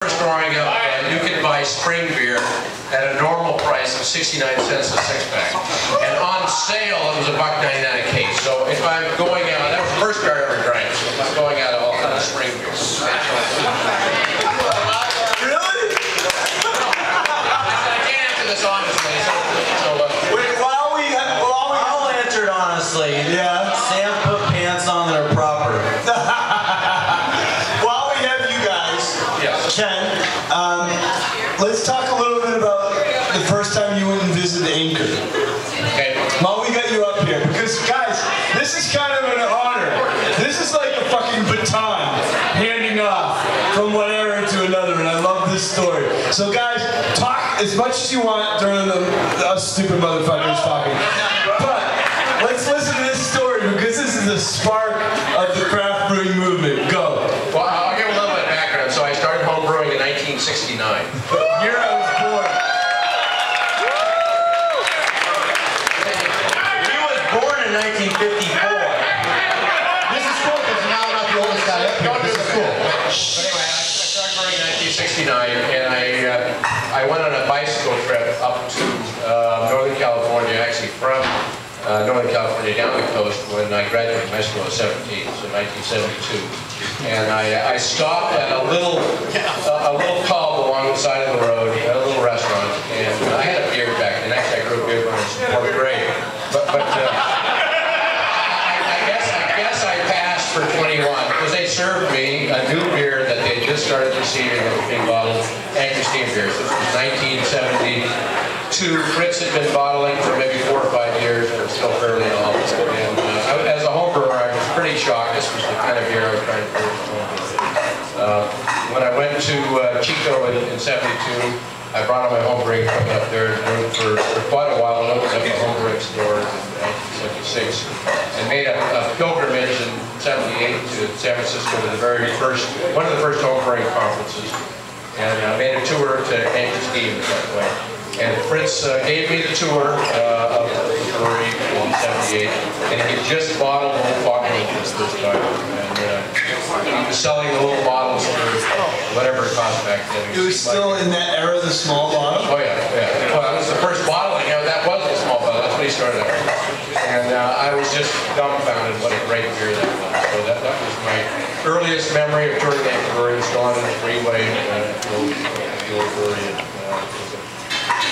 first growing up, you could buy spring beer at a normal price of 69 cents a six-pack. And on sale, it was $1.99 a case. So if I'm going out, that was the first beer I ever drank. So if I'm going out, I'll have a spring beer. Really? I can't answer this honestly. Wait, I'll answer it honestly. Yeah. Sam put pants on that are proper. While we have you guys, Ken, let's talk a little bit about the first time you went and visited Anchor. Okay. While we got you up here, because guys, this is kind of an honor. This is like a fucking baton handing off from one era to another, and I love this story. So guys, talk as much as you want during us stupid motherfuckers talking. But let's listen to this story, because this is the spark of the craft brewing movement. Go. Well, I'll give a little bit of background. So I started home brewing in 1969. Year I was born. He was born in 1954. This is cool, because now I'm not the oldest guy up here. This is cool. But anyway, I started brewing in 1969, and I went on a bicycle trip up to Northern California, actually from Northern California down the coast when I graduated from high school at 17, so 1972. And I stopped at a little pub along the side of the road, a little restaurant, and I had a beard back then. Actually, I grew a beard when I was in 4th grade. But I guess I passed for 21 because they served me a new beer that they just started receiving that was being bottled, Anchor Steam beers. This was 1972. Fritz had been bottling for maybe 4 or 5 years, but still fairly novel. And as a home brewer, I was pretty shocked. This was the kind of beer I was trying to brew. When I went to Chico in 72, I brought on my home brewing equipment up there and brewed for quite a while and opened up a home brewing store in 1976 and made a pilgrimage in 78 to San Francisco to one of the first home brewing conferences, and made a tour to Anchor Steam that way. And Fritz gave me the tour of the brewery in 78, and he had just bottled Old Faulkner this time. And he was selling the little bottles for whatever it cost back then. It was still in that era, the small bottle? Oh yeah, yeah. Well, that was the first bottling. That was the small bottle. That's what he started at. And I was just dumbfounded what a great beer that was. So that was my earliest memory of touring Anchor Brewery. Still on the freeway, the old brewery.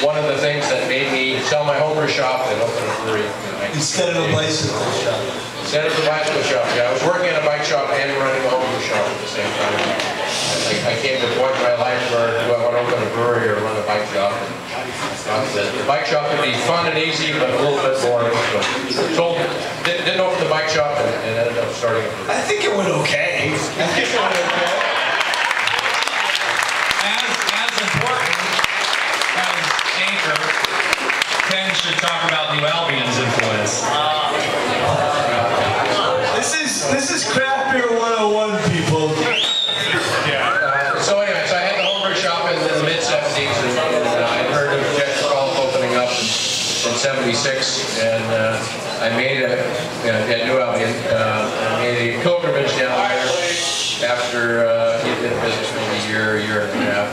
One of the things that made me sell my homebrew shop and open a brewery. Instead of a bicycle shop. Instead of a bicycle shop, yeah. I was working at a bike shop and running a homebrew shop at the same time. I came to a point in my life where do I want to open a brewery or run a bike shop? The bike shop could be fun and easy, but a little bit boring. So didn't open the bike shop and ended up starting a brewery. I think it went okay. As important as Anchor, Ken should talk about New Albion's influence. This is Craft Beer 101, people. So anyway, I had the homebrew shop in the mid-70s, and I heard of Jeff Rolf opening up in 76, and I made at New Albion, I made a pilgrimage down there after he'd been in business for a year and a half.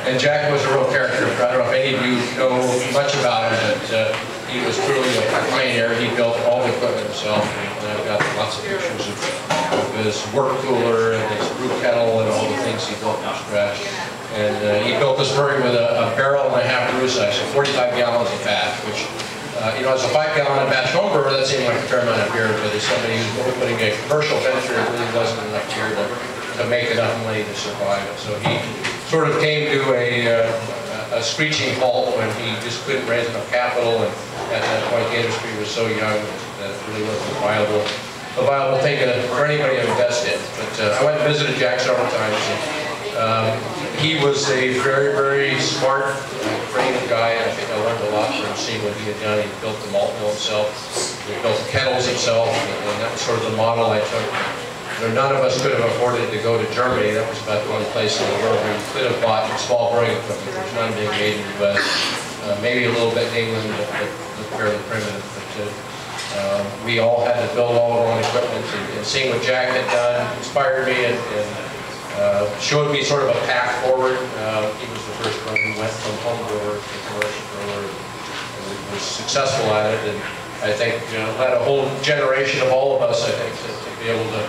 And Jack was a real character. I don't know if any of you know much about him, but he was truly a pioneer. He built all the equipment himself. And I've got lots of pictures of his work cooler and his brew kettle and all the things he built from scratch. And he built this brewery with a barrel-and-a-half brew size, so 45 gallons of batch, which, as a 5-gallon batch home brewer, that seemed like a fair amount of beer, but as somebody who's opening a commercial venture, it really wasn't enough beer to make enough money to survive it. So he sort of came to a screeching halt when he just couldn't raise enough capital, and at that point the industry was so young that it really wasn't a viable thing for anybody to invest in. But I went and visited Jack several times, and he was a very, very smart, creative guy, and I think I learned a lot from seeing what he had done. He built the malt mill himself, he built the kettles himself, and that was sort of the model I took. None of us could have afforded to go to Germany. That was about the only place in the world where we could have bought small brewing equipment. There's none being made in the U.S. Maybe a little bit in England, but fairly primitive. But we all had to build all our own equipment, and seeing what Jack had done inspired me, and showed me sort of a path forward. He was the first one who went from home brewer to commercial brewer and was successful at it. And I think led a whole generation of all of us, I think, to be able to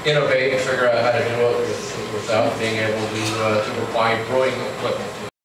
innovate and figure out how to do it without being able to buy brewing equipment.